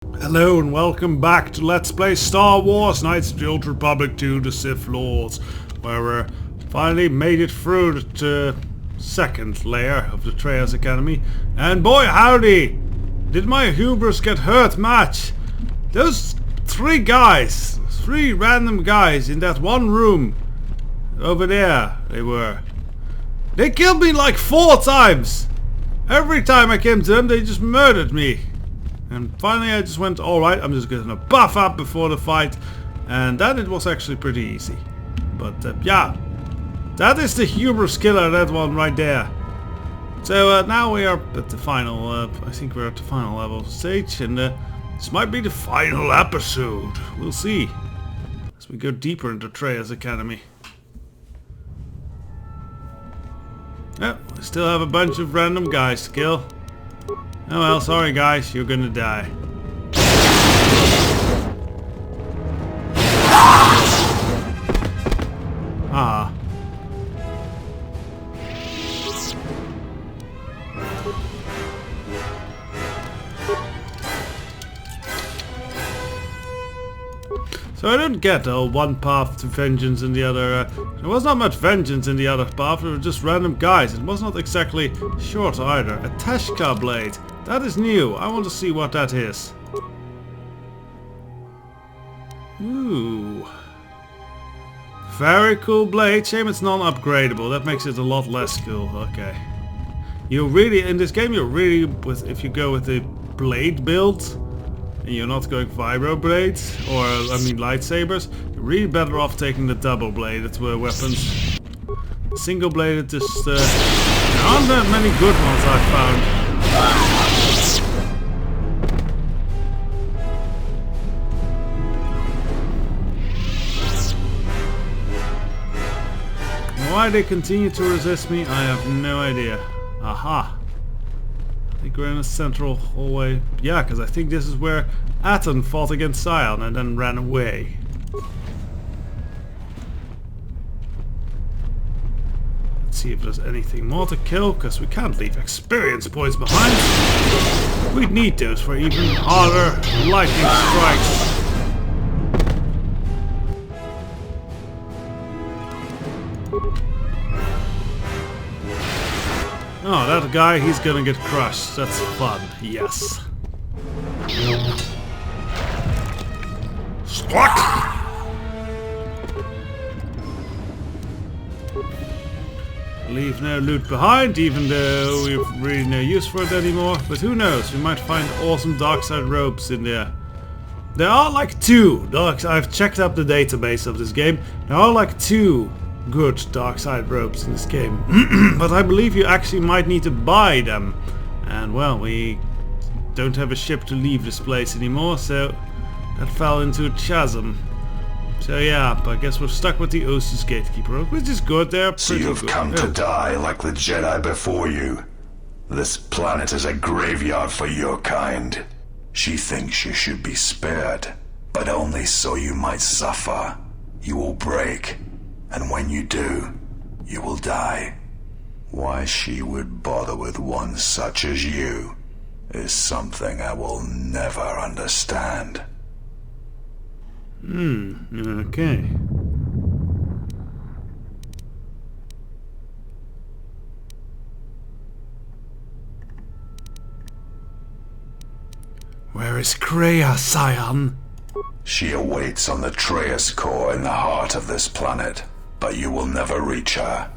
Hello and welcome back to Let's Play Star Wars Knights of the Old Republic 2 The Sith Lords, where we finally made it through the second layer of the Trails Academy, and boy howdy, did my hubris get hurt much. Those three random guys in that one room over there, they killed me like 4 times. Every time I came to them they just murdered me. And finally I just went, alright, I'm just gonna buff up before the fight. And then it was actually pretty easy. But yeah, that is the hubris killer, that one right there. So now we are at the final, I think we're at the final level of the stage. And this might be the final episode. We'll see. As we go deeper into Trails Academy. Yeah, we still have a bunch of random guys to kill. Oh well, sorry guys, you're gonna die. Ah. So I don't get one path to vengeance and the other. There was not much vengeance in the other path, they were just random guys. It was not exactly short either. A Teshka blade. That is new. I want to see what that is. Ooh. Very cool blade. Shame it's non-upgradable. That makes it a lot less cool. Okay. You really, in this game, if you go with the blade build, and you're not going vibro blades, or I mean lightsabers, you're really better off taking the double bladed weapons. Single bladed just, there aren't that many good ones I've found. Why they continue to resist me, I have no idea. Aha. I think we're in a central hallway. Yeah, because I think this is where Aten fought against Sion and then ran away. Let's see if there's anything more to kill, because we can't leave experience points behind. We'd need those for even harder lightning strikes. Oh, that guy, he's gonna get crushed. That's fun. Yes. Struck! Leave no loot behind, even though we have really no use for it anymore. But who knows, we might find awesome darkside robes in there. There are like 2. I've checked up the database of this game. There are like 2 good darkside robes in this game. But I believe you actually might need to buy them. And well, we don't have a ship to leave this place anymore, so that fell into a chasm. So yeah, but I guess we're stuck with the Osus Gatekeeper, which is good. They're pretty good. So you've come to die like the Jedi before you. This planet is a graveyard for your kind. She thinks you should be spared, but only so you might suffer. You will break, and when you do, you will die. Why she would bother with one such as you is something I will never understand. Okay. Where is Kreia, Sion? She awaits on the Trails core in the heart of this planet, but you will never reach her.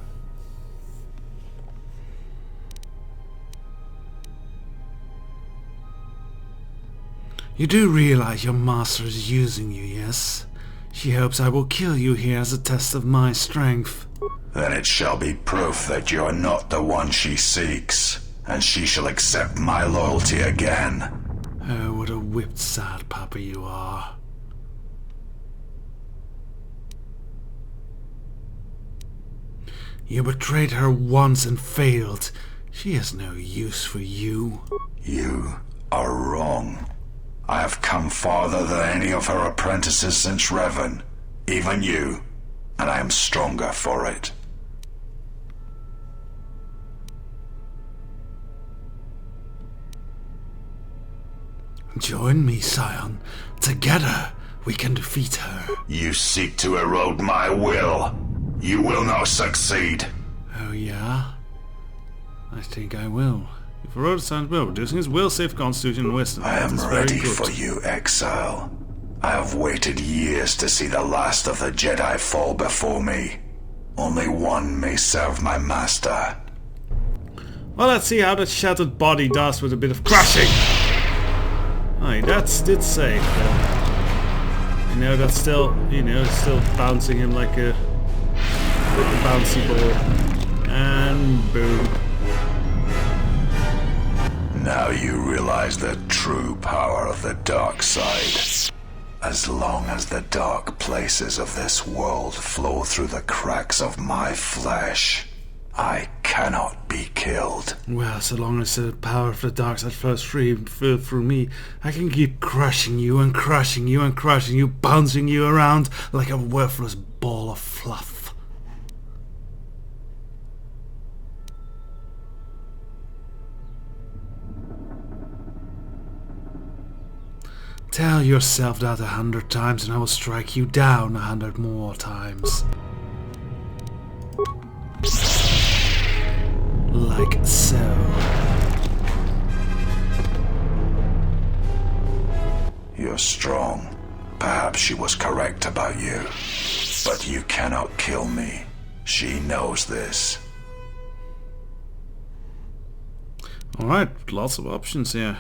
You do realize your master is using you, yes? She hopes I will kill you here as a test of my strength. Then it shall be proof that you are not the one she seeks, and she shall accept my loyalty again. Oh, what a whipped sad papa you are. You betrayed her once and failed. She has no use for you. You are wrong. I have come farther than any of her apprentices since Revan, even you, and I am stronger for it. Join me, Scion. Together, we can defeat her. You seek to erode my will. You will not succeed. Oh, yeah? I think I will. If eroded Scion's will, reducing his will, save constitution, and wisdom. I am That's very ready good. for you, exile. I have waited years to see the last of the Jedi fall before me. Only one may serve my master. Well, let's see how that shattered body does with a bit of crushing. Aye, did save. You know, that's still, still bouncing him like a bouncy ball. And boom. Now you realize the true power of the dark side. As long as the dark places of this world flow through the cracks of my flesh, I cannot be killed. Well, so long as the power of the dark side flows through me, I can keep crushing you and crushing you and crushing you, bouncing you around like a worthless ball of fluff. Tell yourself that 100 times and I will strike you down 100 more times. Like so. You're strong. Perhaps she was correct about you. But you cannot kill me. She knows this. Alright, lots of options here.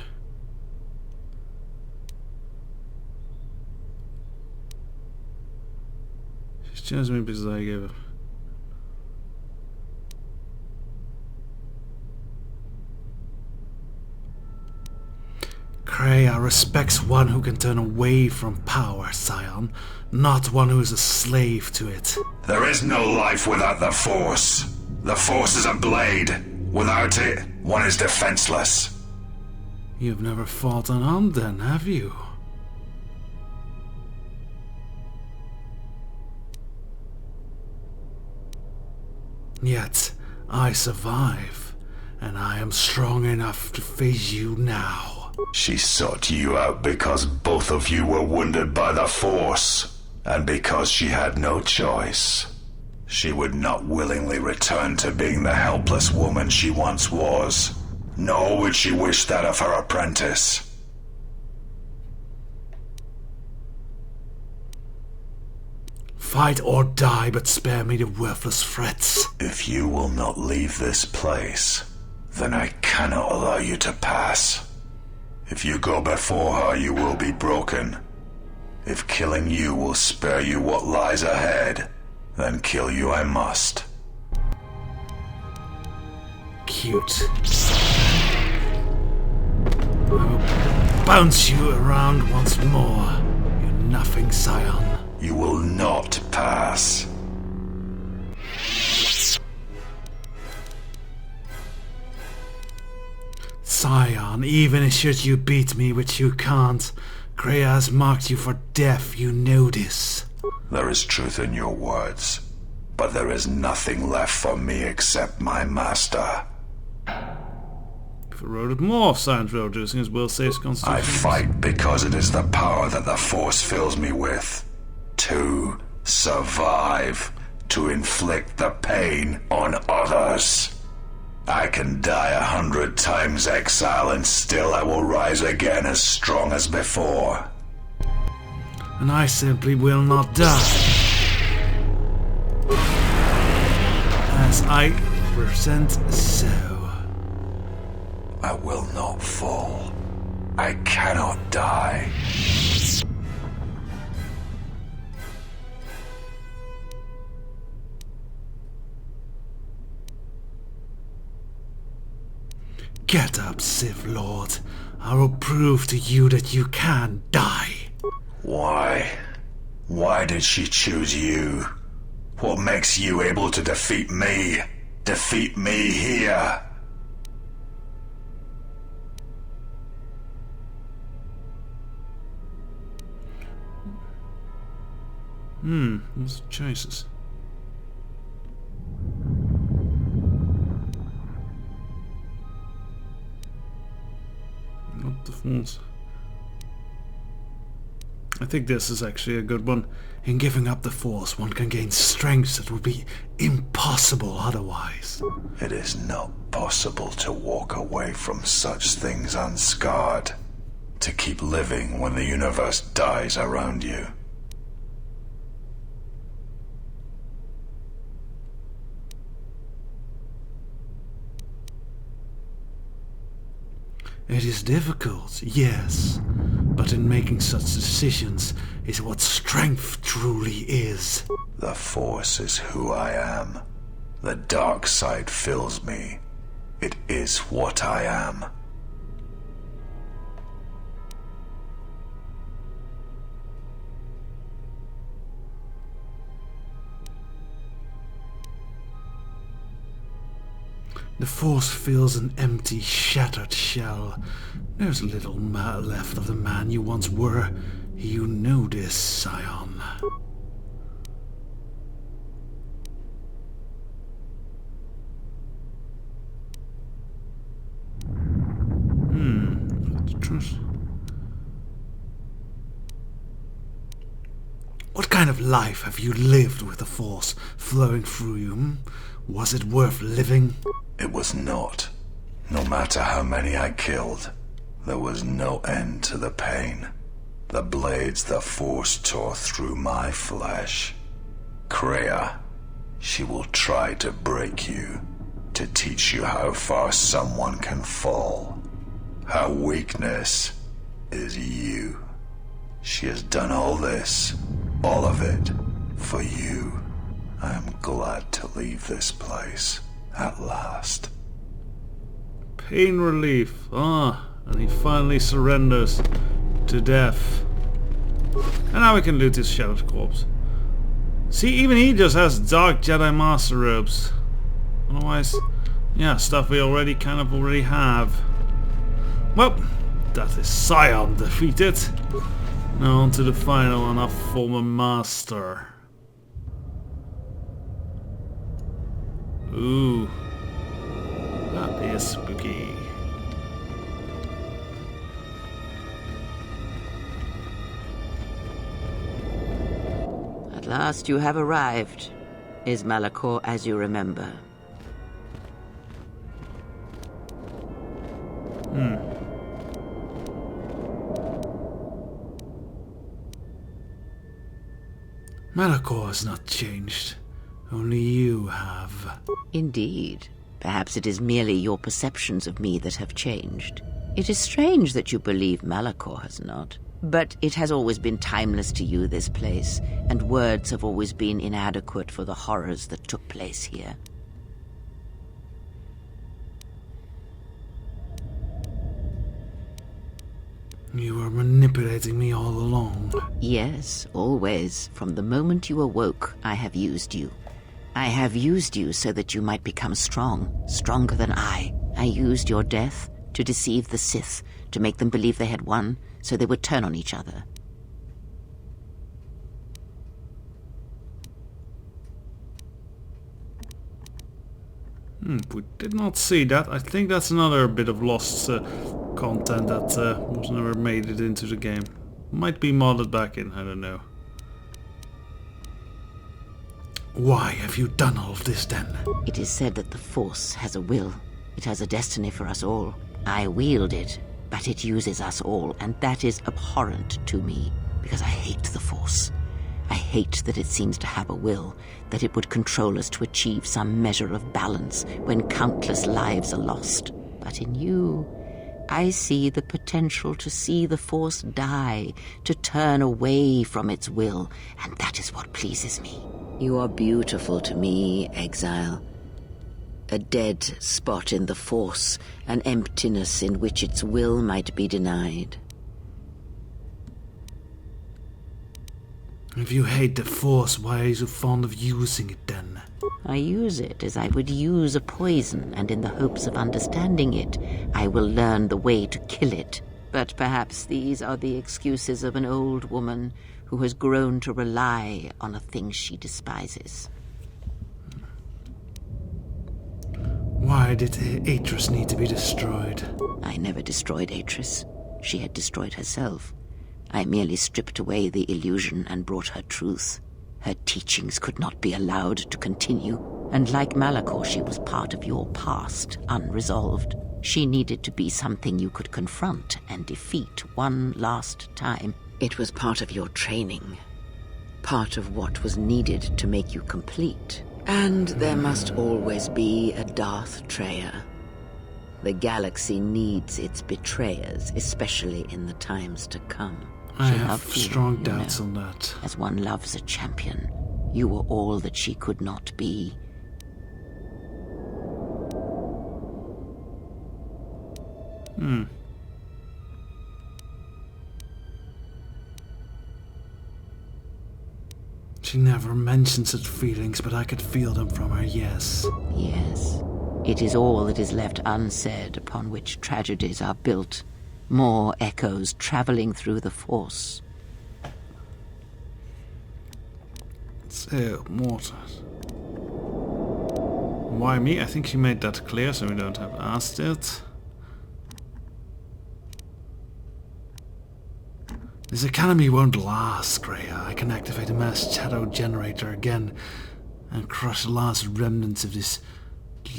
She chose me because I gave her. Kreia respects one who can turn away from power, Scion, not one who is a slave to it. There is no life without the Force. The Force is a blade. Without it, one is defenseless. You've never fought unarmed then, have you? Yet, I survive, and I am strong enough to face you now. She sought you out because both of you were wounded by the Force, and because she had no choice. She would not willingly return to being the helpless woman she once was, nor would she wish that of her apprentice. Fight or die, but spare me the worthless threats. If you will not leave this place, then I cannot allow you to pass. If you go before her, you will be broken. If killing you will spare you what lies ahead, then kill you I must. Cute. I will bounce you around once more, you nothing, Scion. You will not pass. Scion, even should you beat me, which you can't, Kreia has marked you for death, you know this. There is truth in your words, but there is nothing left for me except my master. If eroded more, Scion's will, reducing his will, saves constitution. I fight because it is the power that the Force fills me with. To survive, to inflict the pain on others. I can die 100 times, exile, and still I will rise again as strong as before. And I simply will not die. As I present so. I will not fall. I cannot die. Get up, Sith Lord. I will prove to you that you can die. Why? Why did she choose you? What makes you able to defeat me? Defeat me here? What's the choices? Not the Force. I think this is actually a good one. In giving up the Force, one can gain strength that would be impossible otherwise. It is not possible to walk away from such things unscarred. To keep living when the universe dies around you. It is difficult, yes, but in making such decisions is what strength truly is. The Force is who I am. The dark side fills me. It is what I am. The Force fills an empty, shattered shell. There's little left of the man you once were. You know this, Scion. What kind of life have you lived with the Force flowing through you? Was it worth living? It was not. No matter how many I killed, there was no end to the pain. The blades the Force tore through my flesh. Kreia, she will try to break you, to teach you how far someone can fall. Her weakness is you. She has done all this, all of it, for you. I am glad to leave this place, at last. Pain relief. And he finally surrenders to death. And now we can loot his shattered corpse. See, even he just has Dark Jedi Master robes. Otherwise, yeah, stuff we already have. Well, that is Scion defeated. Now on to the final and our former master. Ooh, that is spooky. At last you have arrived. Is Malachor as you remember? Malachor has not changed. Only you have. Indeed. Perhaps it is merely your perceptions of me that have changed. It is strange that you believe Malachor has not. But it has always been timeless to you, this place, and words have always been inadequate for the horrors that took place here. You were manipulating me all along. Yes, always. From the moment you awoke, I have used you. I have used you so that you might become strong, stronger than I. I used your death to deceive the Sith, to make them believe they had won, so they would turn on each other. We did not see that. I think that's another bit of lost content that was never made it into the game. Might be modded back in, I don't know. Why have you done all of this then? It is said that the Force has a will. It has a destiny for us all. I wield it, but it uses us all, and that is abhorrent to me, because I hate the Force. I hate that it seems to have a will, that it would control us to achieve some measure of balance when countless lives are lost. But in you, I see the potential to see the Force die, to turn away from its will, and that is what pleases me. You are beautiful to me, Exile. A dead spot in the Force, an emptiness in which its will might be denied. If you hate the Force, why are you so fond of using it then? I use it as I would use a poison, and in the hopes of understanding it, I will learn the way to kill it. But perhaps these are the excuses of an old woman who has grown to rely on a thing she despises. Why did Atris need to be destroyed? I never destroyed Atris. She had destroyed herself. I merely stripped away the illusion and brought her truth. Her teachings could not be allowed to continue, and like Malachor, she was part of your past, unresolved. She needed to be something you could confront and defeat one last time. It was part of your training, part of what was needed to make you complete. And there must always be a Darth Treya. The galaxy needs its betrayers, especially in the times to come. I She have loved you, strong you doubts know, on that. as one loves a champion. You were all that she could not be. She never mentions such feelings, but I could feel them from her, yes. Yes. It is all that is left unsaid upon which tragedies are built. More echoes traveling through the Force. So, water. Why me? I think she made that clear, so we don't have asked it. This academy won't last, Kreia. I can activate a mass shadow generator again and crush the last remnants of this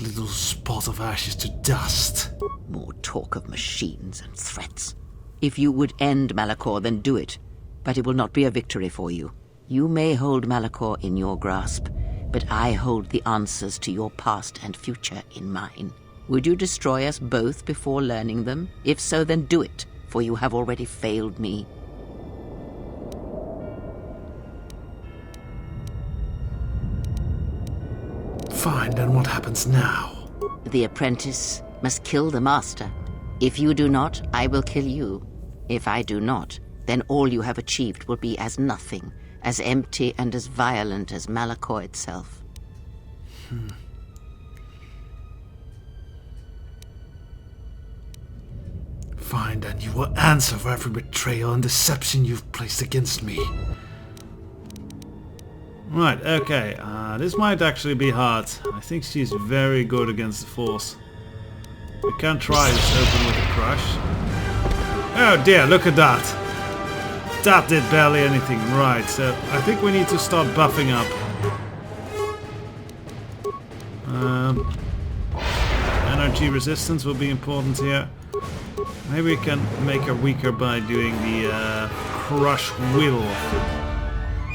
little spot of ashes to dust. More talk of machines and threats. If you would end Malachor, then do it. But it will not be a victory for you. You may hold Malachor in your grasp, but I hold the answers to your past and future in mine. Would you destroy us both before learning them? If so, then do it, for you have already failed me. Fine, then what happens now? The apprentice must kill the master. If you do not, I will kill you. If I do not, then all you have achieved will be as nothing, as empty and as violent as Malachor itself. Fine, then you will answer for every betrayal and deception you've placed against me. Right, okay, this might actually be hard. I think she's very good against the Force. We can try this open with a crush. Oh dear, look at that! That did barely anything. Right, so I think we need to start buffing up. Energy resistance will be important here. Maybe we can make her weaker by doing the crush will.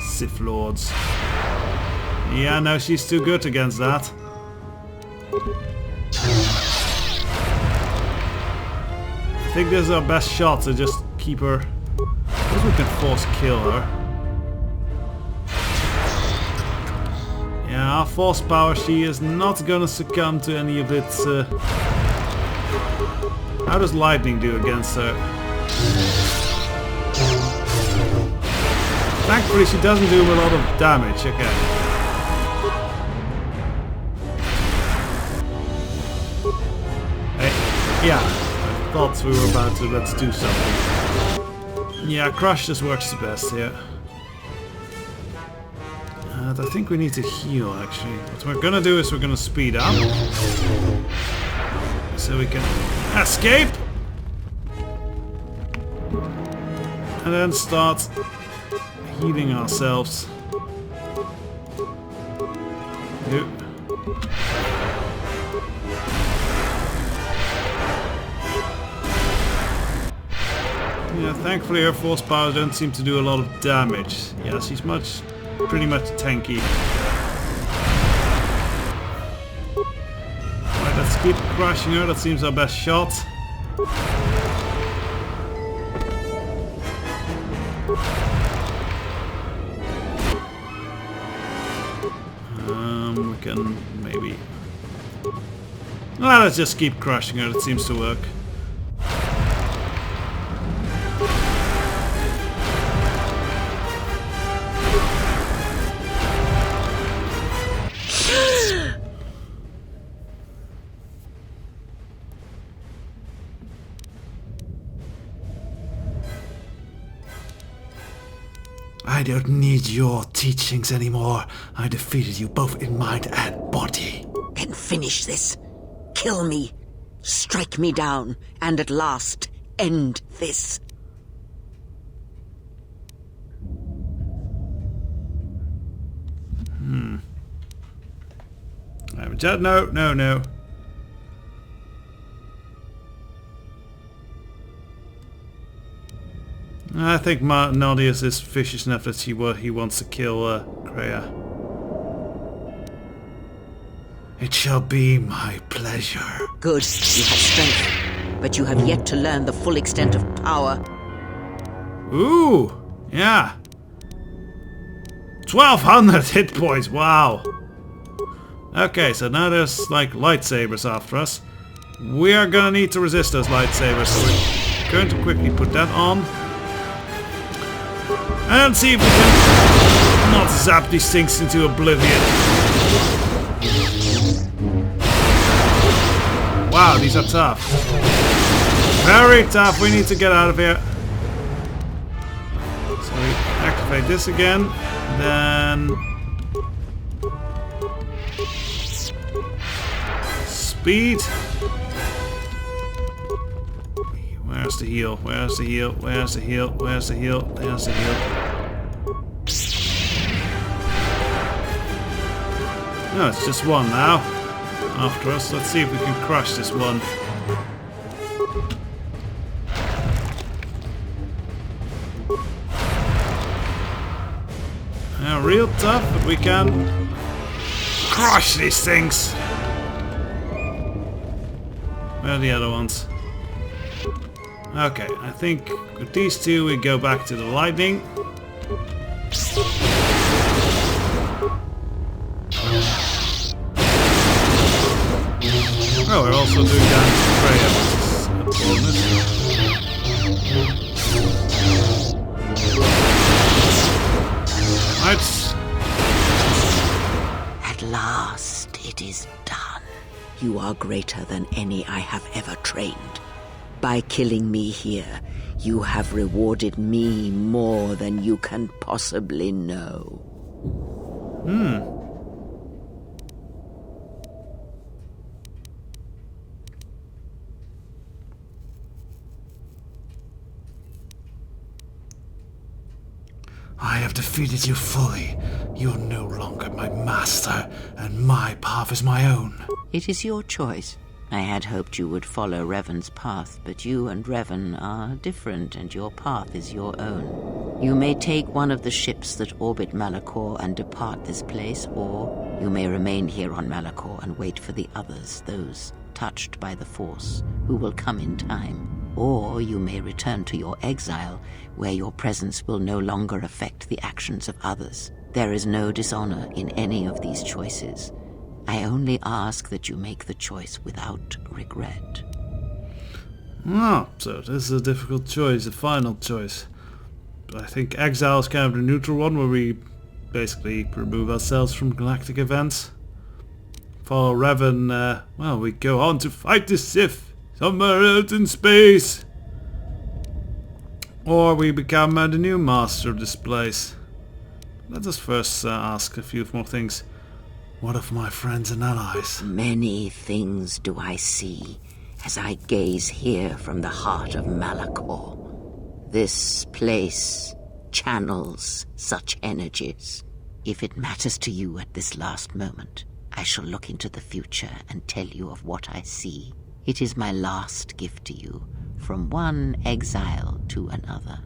Sith Lords. Yeah, no, she's too good against that. I think this is our best shot to just keep her. I guess we can force kill her. Yeah, our force power, she is not gonna succumb to any of its... How does lightning do against her? Thankfully she doesn't do a lot of damage, okay. Hey, yeah, I thought we were about to, let's do something. Yeah, crush just works the best here. I think we need to heal actually. What we're gonna do is we're gonna speed up. So we can escape! And then start healing ourselves. Yep. Yeah, thankfully her force powers don't seem to do a lot of damage. Yeah, she's pretty much tanky. Right, let's keep crushing her. That seems our best shot. We can maybe... Well, let's just keep crushing her. It seems to work. I don't need your teachings anymore. I defeated you both in mind and body. Then finish this. Kill me. Strike me down. And at last, end this. No, no, no. I think Nadius is vicious enough that he wants to kill Kreia. It shall be my pleasure. Good, you have strength, but you have yet to learn the full extent of power. Ooh, yeah. 1200 hit points, wow. Okay, so now there's like lightsabers after us. We are gonna need to resist those lightsabers, so we're going to quickly put that on. And see if we can not zap these things into oblivion. Wow, these are tough. Very tough, we need to get out of here. So we activate this again, then... Speed. Where's the heal? Where's the heal? Where's the heal? Where's the heal? There's the heal. No, it's just one now. After us. Let's see if we can crush this one. Real tough, but we can crush these things. Where are the other ones? Okay, I think with these two we go back to the lightning. Oh, we're also doing damage to Freya, which is a bonus. Right. At last, it is done. You are greater than any I have ever trained. By killing me here, you have rewarded me more than you can possibly know. I have defeated you fully. You are no longer my master, and my path is my own. It is your choice. I had hoped you would follow Revan's path, but you and Revan are different, and your path is your own. You may take one of the ships that orbit Malachor and depart this place, or you may remain here on Malachor and wait for the others, those touched by the Force, who will come in time. Or you may return to your exile, where your presence will no longer affect the actions of others. There is no dishonor in any of these choices. I only ask that you make the choice without regret. Oh, so this is a difficult choice, a final choice. But I think exile is kind of the neutral one, where we basically remove ourselves from galactic events. For Revan, well, we go on to fight the Sith somewhere else in space. Or we become the new master of this place. Let us first ask a few more things. What of my friends and allies? Many things do I see as I gaze here from the heart of Malachor. This place channels such energies. If it matters to you at this last moment, I shall look into the future and tell you of what I see. It is my last gift to you, from one exile to another.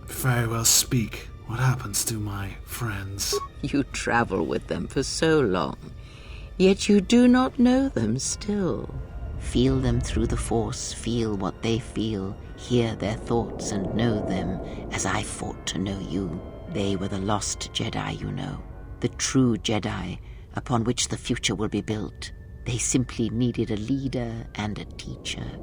Very well, speak. What happens to my friends? You travel with them for so long, yet you do not know them still. Feel them through the Force, feel what they feel, hear their thoughts and know them as I fought to know you. They were the lost Jedi, you know, the true Jedi upon which the future will be built. They simply needed a leader and a teacher.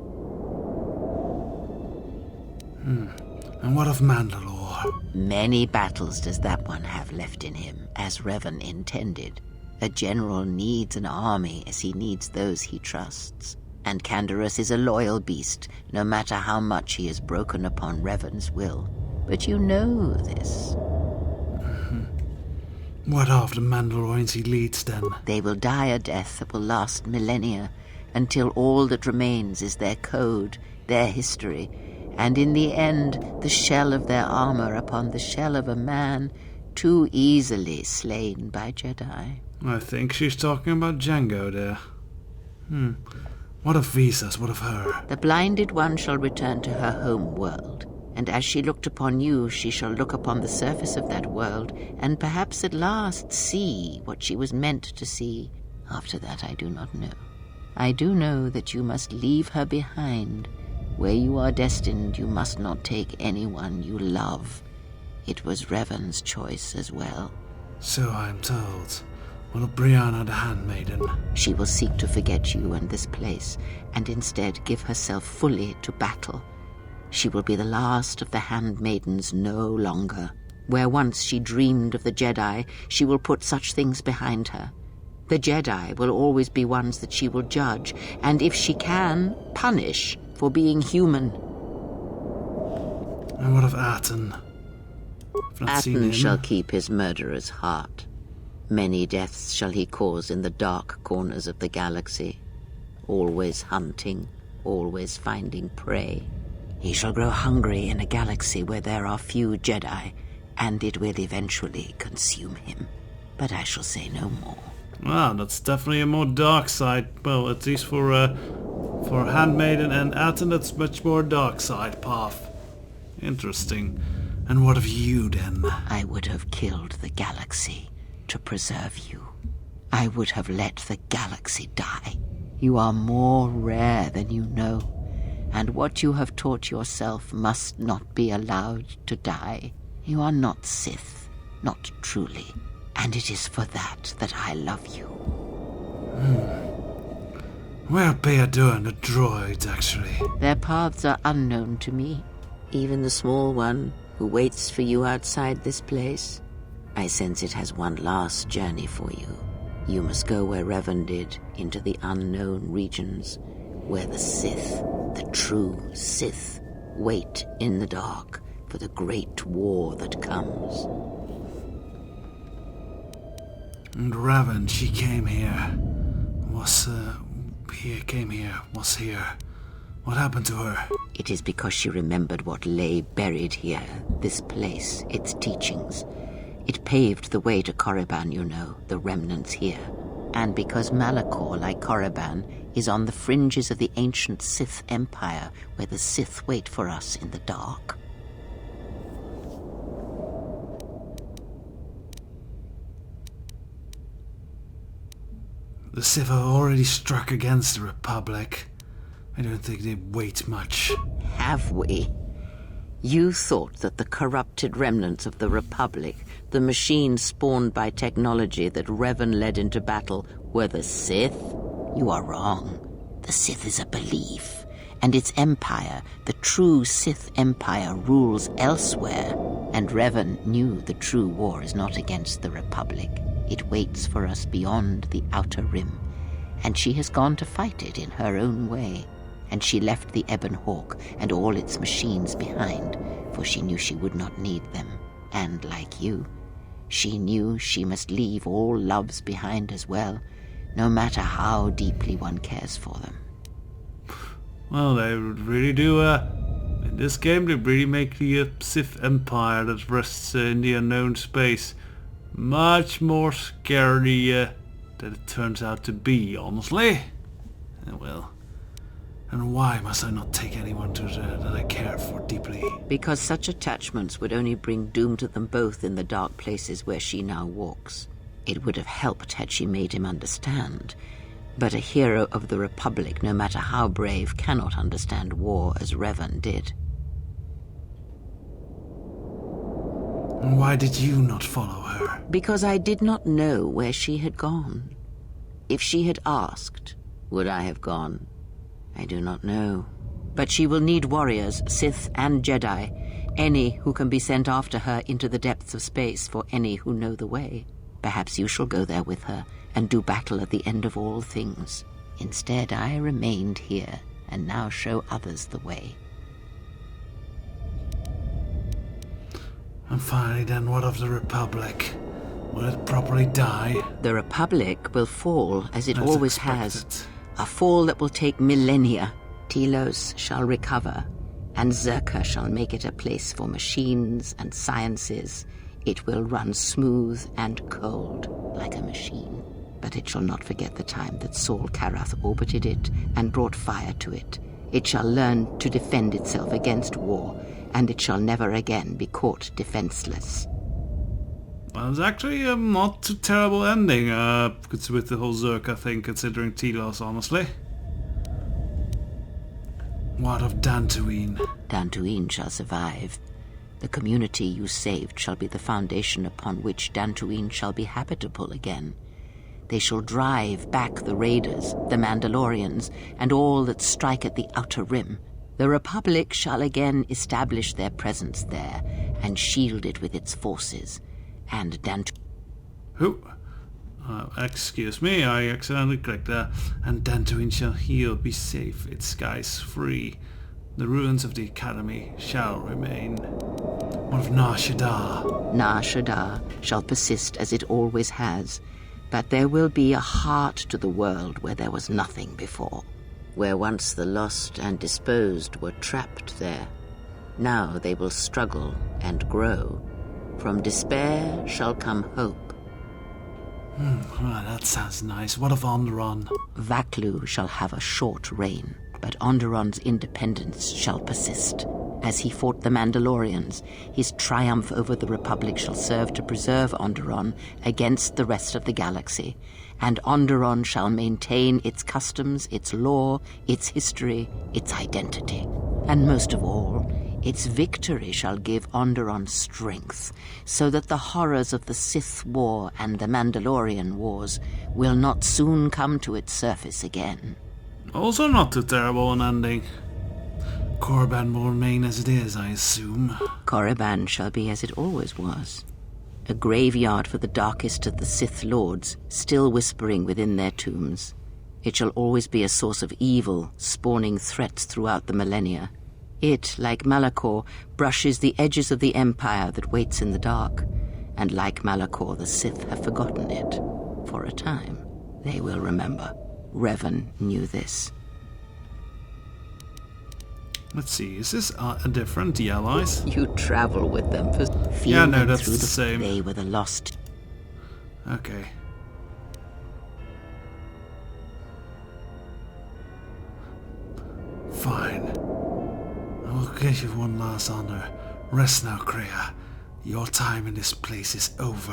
And what of Mandalore? Many battles does that one have left in him, as Revan intended. A general needs an army as he needs those he trusts. And Canderous is a loyal beast, no matter how much he has broken upon Revan's will. But you know this. What of the Mandalorians he leads, then? They will die a death that will last millennia, until all that remains is their code, their history, and in the end, the shell of their armor upon the shell of a man too easily slain by Jedi. I think she's talking about Django there. What of Visas? What of her? The blinded one shall return to her home world, and as she looked upon you, she shall look upon the surface of that world, and perhaps at last see what she was meant to see. After that I do not know. I do know that you must leave her behind. Where you are destined, you must not take anyone you love. It was Revan's choice as well. So I'm told. Will Brianna the Handmaiden? She will seek to forget you and this place, and instead give herself fully to battle. She will be the last of the Handmaidens no longer. Where once she dreamed of the Jedi, she will put such things behind her. The Jedi will always be ones that she will judge, and if she can, punish for being human. And what of Aten? I've not seen him. Aten shall keep his murderer's heart. Many deaths shall he cause in the dark corners of the galaxy, always hunting, always finding prey. He shall grow hungry in a galaxy where there are few Jedi, and it will eventually consume him. But I shall say no more. Wow, that's definitely a more dark side. Well, at least for Handmaiden and Aten, that's much more dark side path. Interesting. And what of you then? I would have killed the galaxy to preserve you. I would have let the galaxy die. You are more rare than you know, and what you have taught yourself must not be allowed to die. You are not Sith, not truly, and it is for that that I love you. Where are Beadur and the droids, actually? Their paths are unknown to me, even the small one who waits for you outside this place. I sense it has one last journey for you. You must go where Revan did, into the unknown regions, where the Sith, the true Sith, wait in the dark for the great war that comes. And Revan, she came here. Was here. What happened to her? It is because she remembered what lay buried here, this place, its teachings. It paved the way to Korriban, you know, the remnants here. And because Malachor, like Korriban, is on the fringes of the ancient Sith Empire, where the Sith wait for us in the dark. The Sith have already struck against the Republic. I don't think they wait much. Have we? You thought that the corrupted remnants of the Republic, the machines spawned by technology that Revan led into battle, were the Sith? You are wrong. The Sith is a belief, and its empire, the true Sith Empire, rules elsewhere. And Revan knew the true war is not against the Republic. It waits for us beyond the Outer Rim, and she has gone to fight it in her own way. And she left the Ebon Hawk and all its machines behind, for she knew she would not need them. And like you, she knew she must leave all loves behind as well, no matter how deeply one cares for them. Well, they really do, in this game, they really make the Sith Empire that rests in the unknown space much more scary than it turns out to be, honestly. Well, and why must I not take anyone that I care for deeply? Because such attachments would only bring doom to them both in the dark places where she now walks. It would have helped had she made him understand. But a hero of the Republic, no matter how brave, cannot understand war as Revan did. And why did you not follow her? Because I did not know where she had gone. If she had asked, would I have gone? I do not know. But she will need warriors, Sith and Jedi, any who can be sent after her into the depths of space for any who know the way. Perhaps you shall go there with her and do battle at the end of all things. Instead, I remained here and now show others the way. And finally then, what of the Republic? Will it properly die? The Republic will fall as it As always expected. has. A fall that will take millennia. Telos shall recover, and Zerka shall make it a place for machines and sciences. It will run smooth and cold like a machine. But it shall not forget the time that Saul Karath orbited it and brought fire to it. It shall learn to defend itself against war, and it shall never again be caught defenseless. Well, it's actually a not too terrible ending with the whole Zerka thing, considering Telos, honestly. What of Dantooine? Dantooine shall survive. The community you saved shall be the foundation upon which Dantooine shall be habitable again. They shall drive back the raiders, the Mandalorians, and all that strike at the outer rim. The Republic shall again establish their presence there and shield it with its forces. And Who? Excuse me, I accidentally clicked there. And Dantooine shall heal, be safe, its skies free. The ruins of the Academy shall remain. What of Nar Shaddaa? Nar Shaddaa shall persist as it always has. But there will be a heart to the world where there was nothing before. Where once the lost and disposed were trapped there. Now they will struggle and grow. From despair shall come hope. Well, that sounds nice. What of Onderon? Vaklu shall have a short reign, but Onderon's independence shall persist. As he fought the Mandalorians, his triumph over the Republic shall serve to preserve Onderon against the rest of the galaxy, and Onderon shall maintain its customs, its law, its history, its identity. And most of all, its victory shall give Onderon strength, so that the horrors of the Sith War and the Mandalorian Wars will not soon come to its surface again. Also not too terrible an ending. Korriban will remain as it is, I assume. Korriban shall be as it always was. A graveyard for the darkest of the Sith Lords, still whispering within their tombs. It shall always be a source of evil, spawning threats throughout the millennia. It, like Malachor, brushes the edges of the Empire that waits in the dark. And like Malachor, the Sith have forgotten it. For a time, they will remember. Revan knew this. Let's see, is this different, the allies? You travel with them for Yeah, no, that's the same. They were the lost. Okay. Fine. I will give you one last honor. Rest now, Kreia. Your time in this place is over.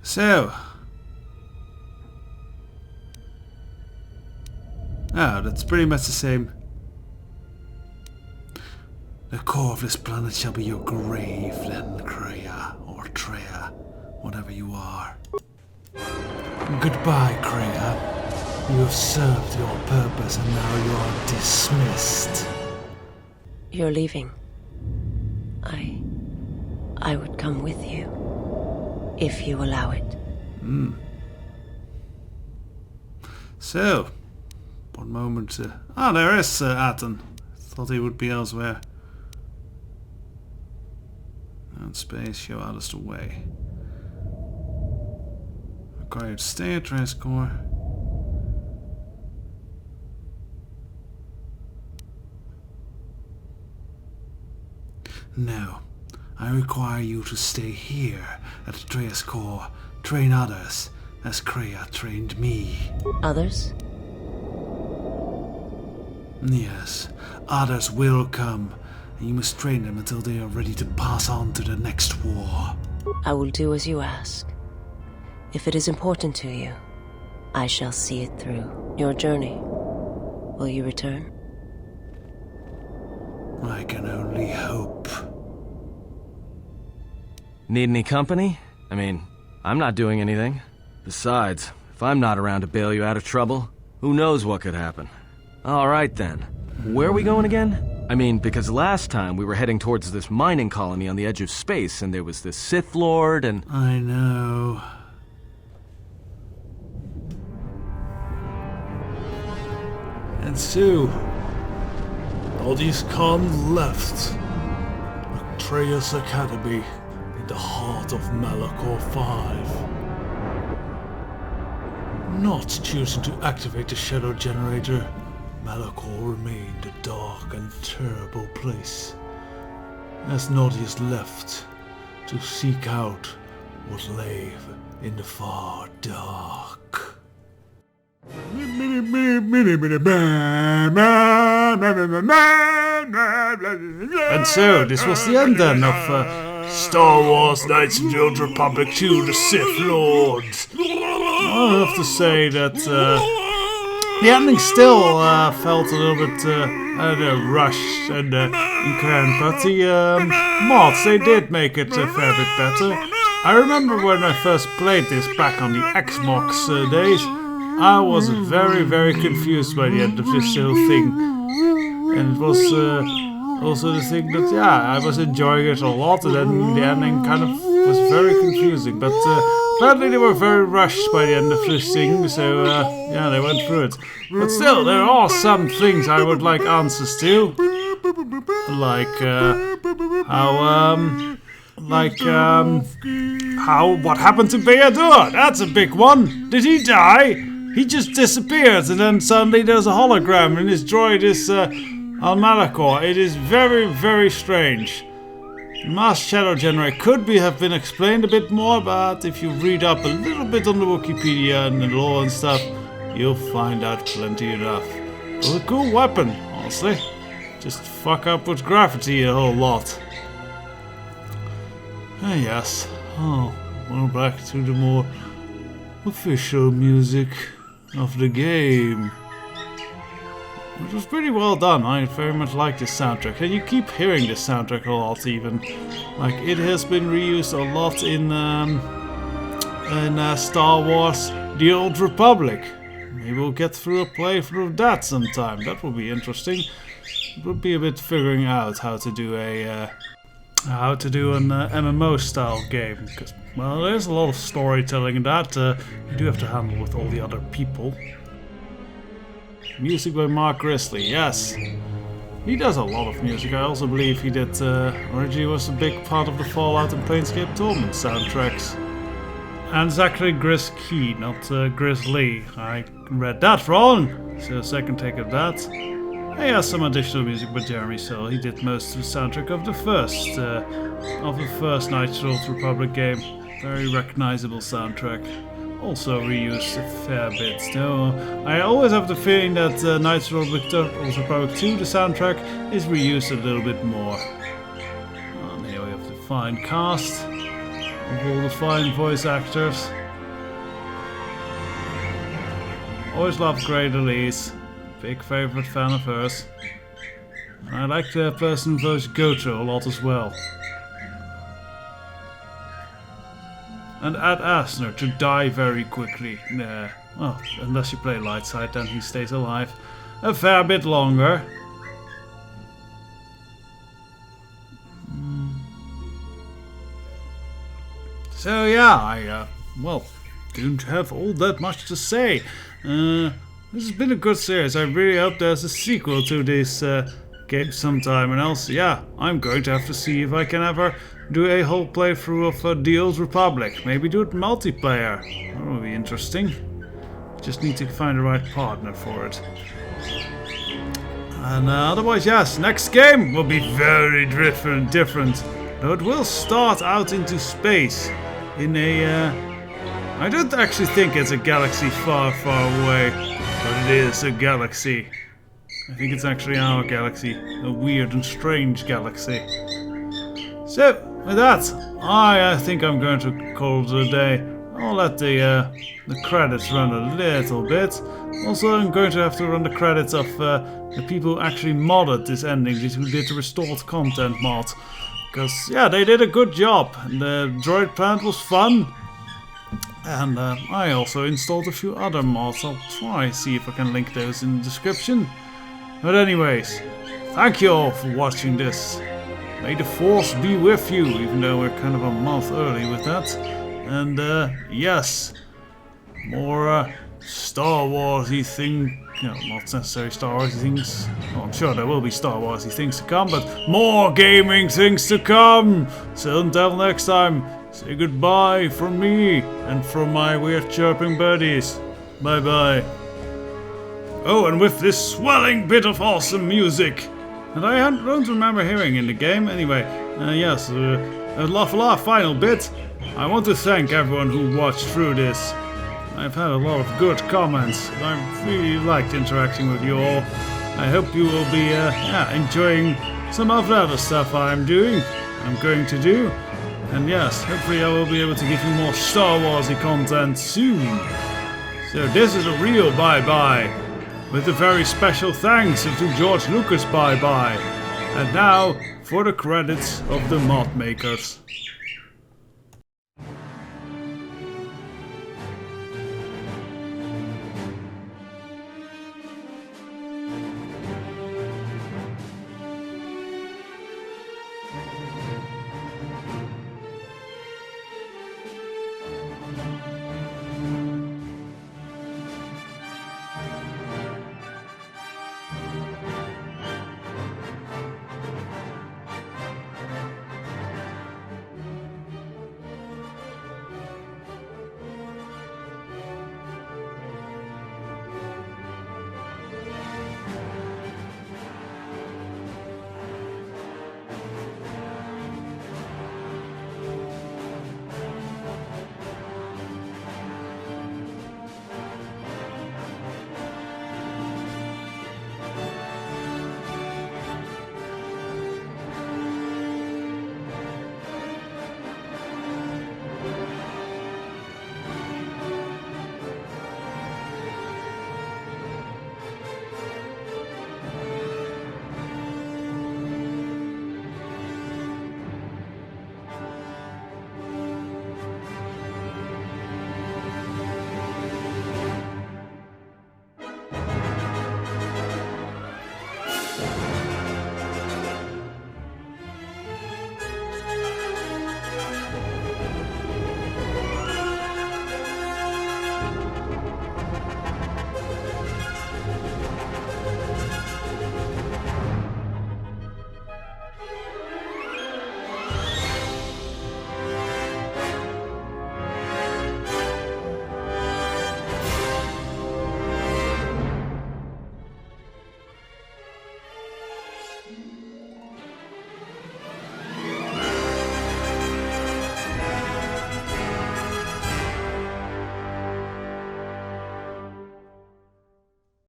So... oh, that's pretty much the same. The core of this planet shall be your grave, then, Kreia, or Treya, whatever you are. Goodbye, Kreia. You have served your purpose and now you are dismissed. You're leaving. I would come with you, if you allow it. So, one moment. There is Atten. Thought he would be elsewhere. And space, show others the way. Required state, trace core. No, I require you to stay here at the Trace Core, train others, as Kreia trained me. Others? Yes, others will come, and you must train them until they are ready to pass on to the next war. I will do as you ask. If it is important to you, I shall see it through. Your journey. Will you return? I can only hope. Need any company? I mean, I'm not doing anything. Besides, if I'm not around to bail you out of trouble, who knows what could happen. Alright then. Where are we going again? I mean, because last time we were heading towards this mining colony on the edge of space, and there was this Sith Lord and... I know. And so, Odys Khan left Atreus Academy in the heart of Malachor 5. Not choosing to activate the shadow generator, Malachor remained a dark and terrible place, as naughty is left to seek out what lay in the far dark. And so, this was the end then of Star Wars Knights of the Old Republic 2, The Sith Lords. I have to say that the ending still felt a little bit, I don't know, rushed and incoherent, but the mods, they did make it a fair bit better. I remember when I first played this back on the Xbox days, I was very, very confused by the end of this whole thing. And it was also the thing that, yeah, I was enjoying it a lot, and then the ending kind of was very confusing. But apparently they were very rushed by the end of this thing, so yeah, they went through it. But still, there are some things I would like answers to. Like what happened to Bayador? That's a big one. Did he die? He just disappears, and then suddenly there's a hologram, and his droid is on Malachor. It is very, very strange. Mass Shadow Generator could have been explained a bit more, but if you read up a little bit on the Wikipedia and the lore and stuff, you'll find out plenty enough. It was a cool weapon, honestly. Just fuck up with gravity a whole lot. Yes. Oh, well, back to the more official music of the game. It was pretty well done. I very much like this soundtrack, and you keep hearing this soundtrack a lot even. Like, it has been reused a lot in Star Wars The Old Republic. Maybe we'll get through a playthrough of that sometime. That will be interesting. It would be a bit figuring out how to do an MMO style game, because, well, there's a lot of storytelling in that you do have to handle with all the other people. Music by Mark Grizzly, yes. He does a lot of music. I also believe he did, originally was a big part of the Fallout and Planescape Torment soundtracks. And it's actually Grizz Key, not Grizzly. I read that wrong, so second take of that. He has some additional music by Jeremy Soule. He did most of the soundtrack of the first Knights of the Old Republic game. Very recognizable soundtrack. Also reused a fair bit. Though I always have the feeling that Knights of the Old Republic 2, the soundtrack, is reused a little bit more. And here we have the fine cast of all the fine voice actors. Always loved Grey Elise. Big favorite fan of hers. And I like the person who voiced Gocho a lot as well. And Ad Asner to die very quickly. Nah, well, unless you play light side, then he stays alive a fair bit longer. So yeah, I well, don't have all that much to say. This has been a good series. I really hope there's a sequel to this game sometime. And else, yeah, I'm going to have to see if I can ever do a whole playthrough of The Old Republic. Maybe do it multiplayer. That would be interesting. Just need to find the right partner for it. And otherwise, yes, next game will be very different. Though it will start out into space in a... I don't actually think it's a galaxy far, far away, but it is a galaxy. I think it's actually our galaxy, a weird and strange galaxy. So, with that, I think I'm going to call it a day. I'll let the credits run a little bit. Also, I'm going to have to run the credits of the people who actually modded this ending, who did the restored content mod. Because, yeah, they did a good job. And the droid planet was fun. And I also installed a few other mods. I'll try and see if I can link those in the description. But anyways, thank you all for watching this. May the Force be with you, even though we're kind of a month early with that. And yes, more Star Warsy thing. No, not necessarily Star Warsy things. Well, I'm sure there will be Star Warsy things to come, but more gaming things to come. So until next time, say goodbye from me and from my weird chirping buddies. Bye bye. Oh, and with this swelling bit of awesome music that I don't remember hearing in the game. Anyway, yes, a lot final bit. I want to thank everyone who watched through this. I've had a lot of good comments. I really liked interacting with you all. I hope you will be enjoying some of the other stuff I'm going to do. And yes, hopefully I will be able to give you more Star Warsy content soon. So this is a real bye-bye, with a very special thanks to George Lucas bye-bye. And now for the credits of the mod makers.